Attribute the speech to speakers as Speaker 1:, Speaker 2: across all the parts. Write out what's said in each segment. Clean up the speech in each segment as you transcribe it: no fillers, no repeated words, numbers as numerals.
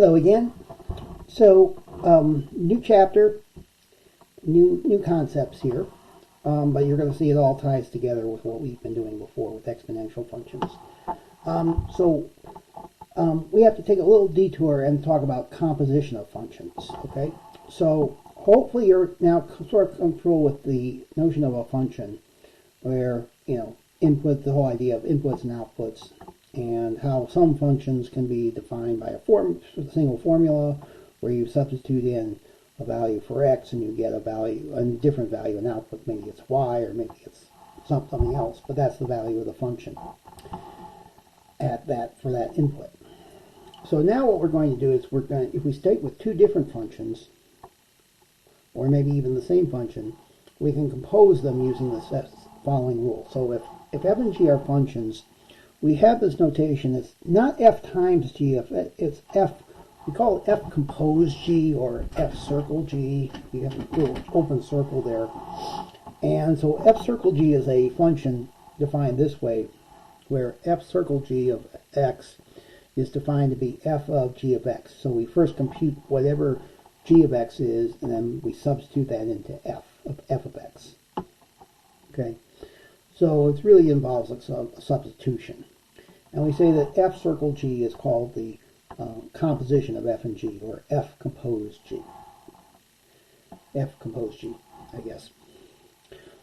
Speaker 1: Hello again. So, new chapter, new concepts here, but you're going to see it all ties together with what we've been doing before with exponential functions. We have to take a little detour and talk about composition of functions. Okay, so hopefully you're now sort of comfortable with the notion of a function, where input, the whole idea of inputs and outputs, and how some functions can be defined by a single formula where you substitute in a value for x and you get a different value in output. Maybe it's y or maybe it's something else, but that's the value of the function for that input. So now what we're going to do is if we state with two different functions, or maybe even the same function, we can compose them using the following rule. So if f and g are functions, we have this notation. It's not f times g, it's f, we call it f compose g or f circle g. You have a little open circle there. And so f circle g is a function defined this way, where f circle g of x is defined to be f of g of x. So we first compute whatever g of x is, and then we substitute that into f of x. Okay, so it really involves a substitution. And we say that f circle g is called the composition of f and g, or f compose g. F compose g, I guess.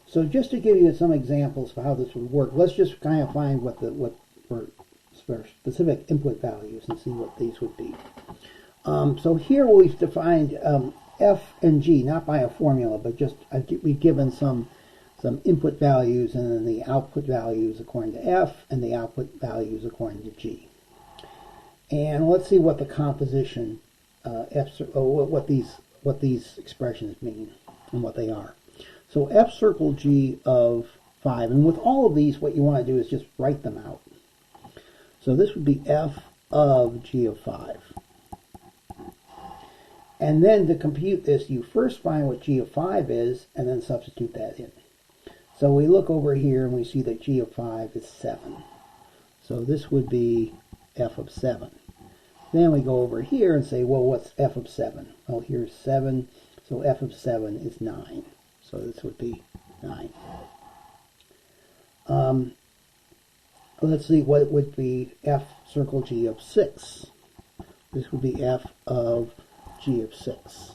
Speaker 1: So just to give you some examples of how this would work, let's just kind of find what for specific input values and see what these would be. So here we've defined f and g, not by a formula, but just we've given some input values and then the output values according to f and the output values according to g. And let's see what the composition what these expressions mean and what they are. So f circle g of 5, and with all of these what you want to do is just write them out. So this would be f of g of 5. And then to compute this, you first find what g of 5 is and then substitute that in. So we look over here and we see that g of 5 is 7. So this would be f of 7. Then we go over here and say, well, what's f of 7? Well, here's 7, so f of 7 is 9. So this would be 9. Let's see what would be f circle g of 6. This would be f of g of 6.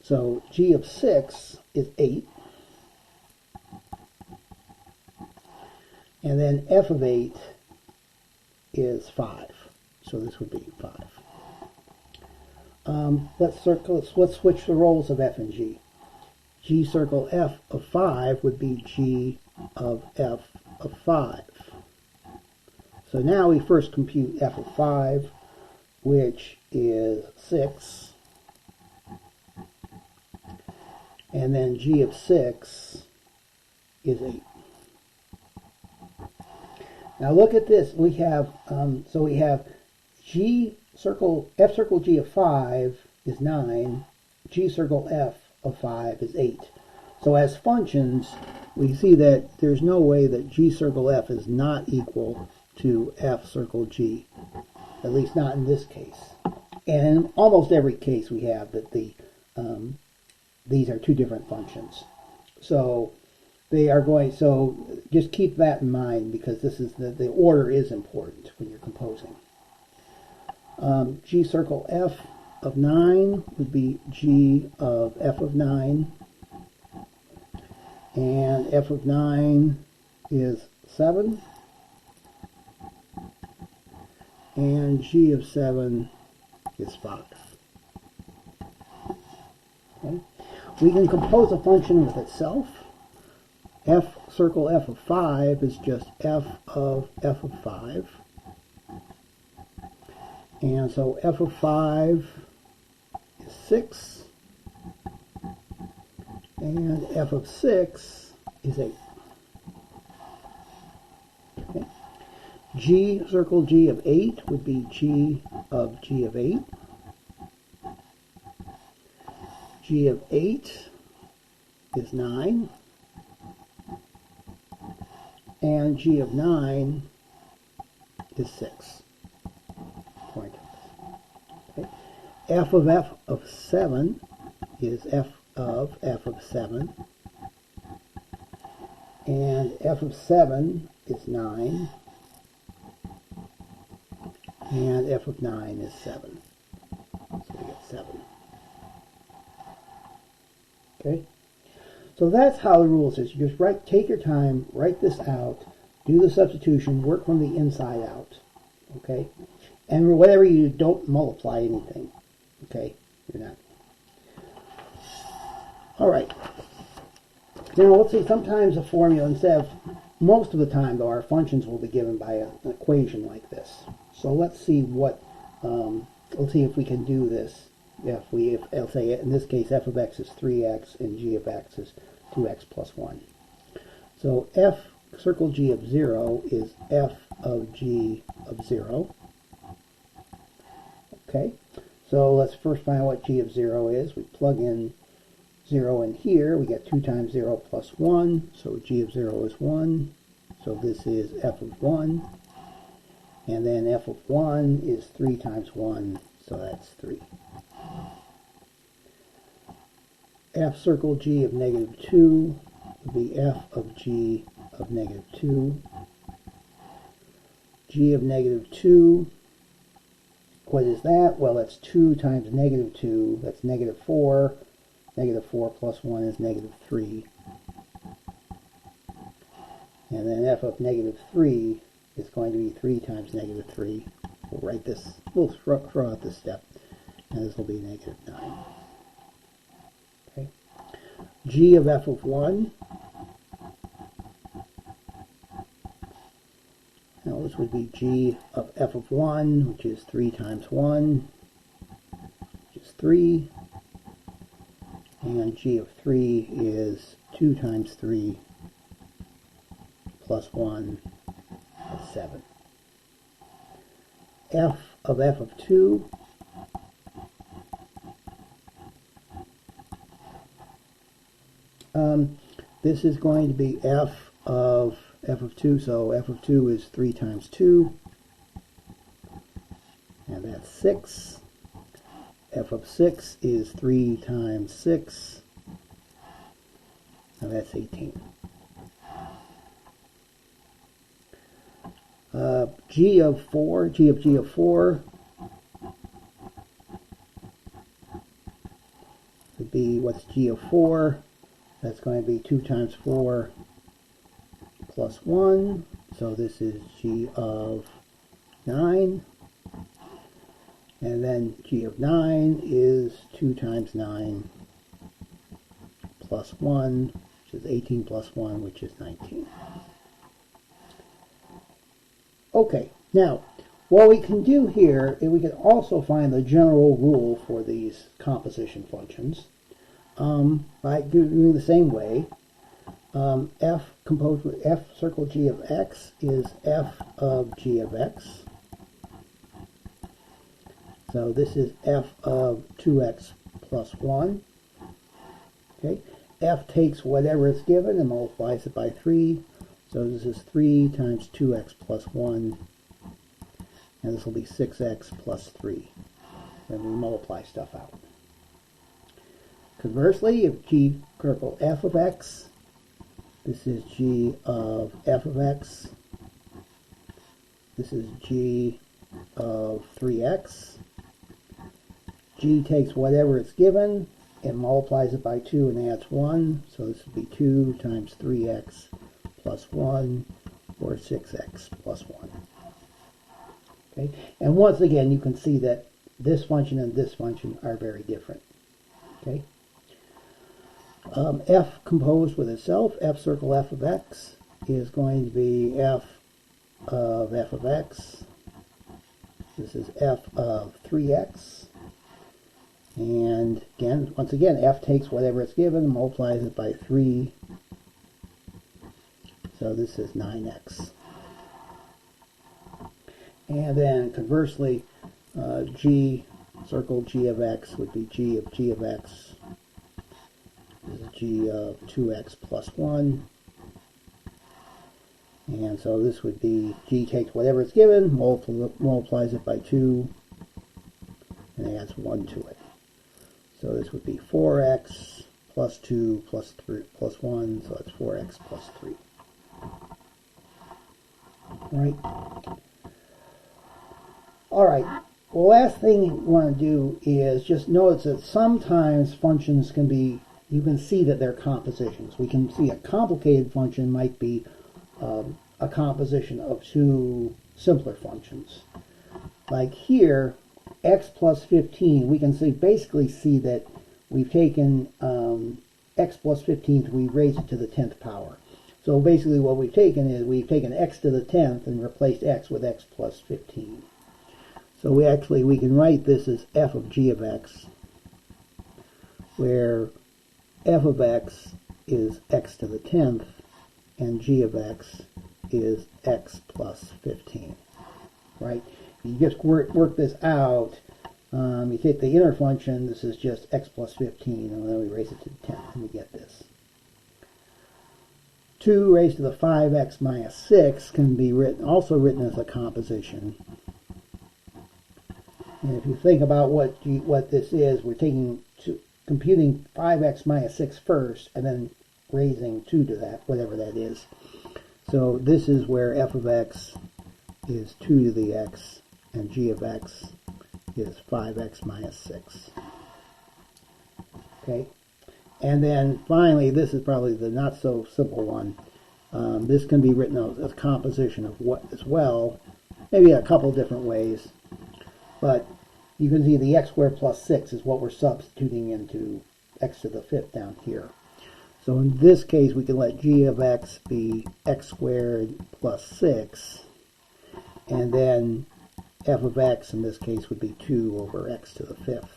Speaker 1: So g of 6 is 8. And then f of 8 is 5. So this would be 5. Let's switch the roles of f and g. G circle f of 5 would be g of f of 5. So now we first compute f of 5, which is 6. And then g of 6 is 8. Now look at this. We have we have f circle g of 5 is 9. G circle f of 5 is 8. So as functions, we see that there's no way that g circle f is not equal to f circle g, at least not in this case. And in almost every case we have that these are two different functions. So they are going, so just keep that in mind, because this is the order is important when you're composing. G circle f of 9 would be g of f of 9. And f of 9 is 7. And g of 7 is 5. Okay. We can compose a function with itself. F circle f of 5 is just f of 5. And so f of 5 is 6. And f of 6 is 8. Okay. G circle g of 8 would be g of 8. G of 8 is 9. And g of 9 is 6. f of 7 is f of 7. And f of 7 is 9. And f of 9 is 7. So we get 7. Okay? So that's how the rule is. You just take your time, write this out, do the substitution, work from the inside out. Okay? And whatever you do, don't multiply anything. Okay? You're not. Alright. Now let's see, sometimes a formula, most of the time though, our functions will be given by an equation like this. So let's see if we can do this. I'll say in this case f of x is 3x and g of x is 2x plus 1. So f circle g of 0 is f of g of 0. Okay, so let's first find out what g of 0 is. We plug in 0 in here. We get 2 times 0 plus 1. So g of 0 is 1. So this is f of 1. And then f of 1 is 3 times 1. So that's 3. F circle g of negative 2 would be f of g of negative 2. G of negative 2, what is that? Well, that's 2 times negative 2. That's negative 4. Negative 4 plus 1 is negative 3. And then f of negative 3 is going to be 3 times negative 3. We'll write this, we'll throw out this step, and this will be negative 9. Okay. G of f of 1. Now this would be g of f of 1, which is 3 times 1, which is 3. And g of 3 is 2 times 3 plus 1 is 7. F of 2. This is going to be f of 2, so f of 2 is 3 times 2, and that's 6. F of 6 is 3 times 6, and that's 18. G of g of 4 would be, what's g of 4? That's going to be 2 times 4 plus 1, so this is g of 9. And then g of 9 is 2 times 9 plus 1, which is 18 plus 1, which is 19. Okay, now, what we can do here is we can also find the general rule for these composition functions by doing the same way. F composed with f circle g of x is f of g of x. So this is f of 2x plus 1. Okay, f takes whatever it's given and multiplies it by 3. So this is 3 times 2x plus 1. And this will be 6x plus 3. Then we multiply stuff out. Conversely, if g circle f of x, this is g of f of x. This is g of 3x. G takes whatever it's given and multiplies it by 2 and adds 1. So this would be 2 times 3x plus 1, or 6x plus 1. Okay? And once again, you can see that this function and this function are very different. Okay? F composed with itself, f circle f of x, is going to be f of x. This is f of 3x. And again, once again, f takes whatever it's given and multiplies it by 3. So this is 9x. And then conversely, g circle g of x would be g of x. This is g of 2x plus 1. And so this would be g takes whatever it's given, multiplies it by 2, and and adds 1 to it. So this would be 4x plus 2 plus 3 plus 1, so that's 4x plus 3. Right? Alright, well, last thing you want to do is just notice that sometimes functions can be, you can see that they're compositions. We can see a complicated function might be a composition of two simpler functions. Like here, x plus 15, we can basically see that we've taken x plus 15, we raised it to the 10th power. So basically what we've taken is we've taken x to the 10th and replaced x with x plus 15. So we can write this as f of g of x, where f of x is x to the 10th and g of x is x plus 15. Right? You just work this out. You take the inner function, this is just x plus 15, and then we raise it to the 10th, and we get this. 2 raised to the 5x minus 6 can be also written as a composition. And if you think about what this is, we're computing 5x minus 6 first, and then raising 2 to that, whatever that is. So this is where f of x is 2 to the x, and g of x is 5x minus 6. Okay? And then finally, this is probably the not so simple one. This can be written out as a composition of what as well, maybe a couple different ways. But you can see the x squared plus 6 is what we're substituting into x to the 5th down here. So in this case, we can let g of x be x squared plus 6, and then f of x in this case would be 2 over x to the 5th.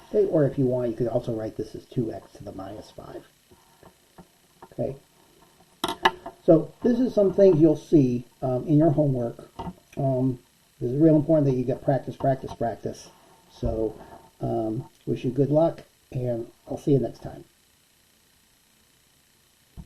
Speaker 1: Okay, or if you want, you could also write this as 2x to the minus 5. Okay. So this is some things you'll see in your homework. This is real important that you get practice, practice, practice. So wish you good luck, and I'll see you next time.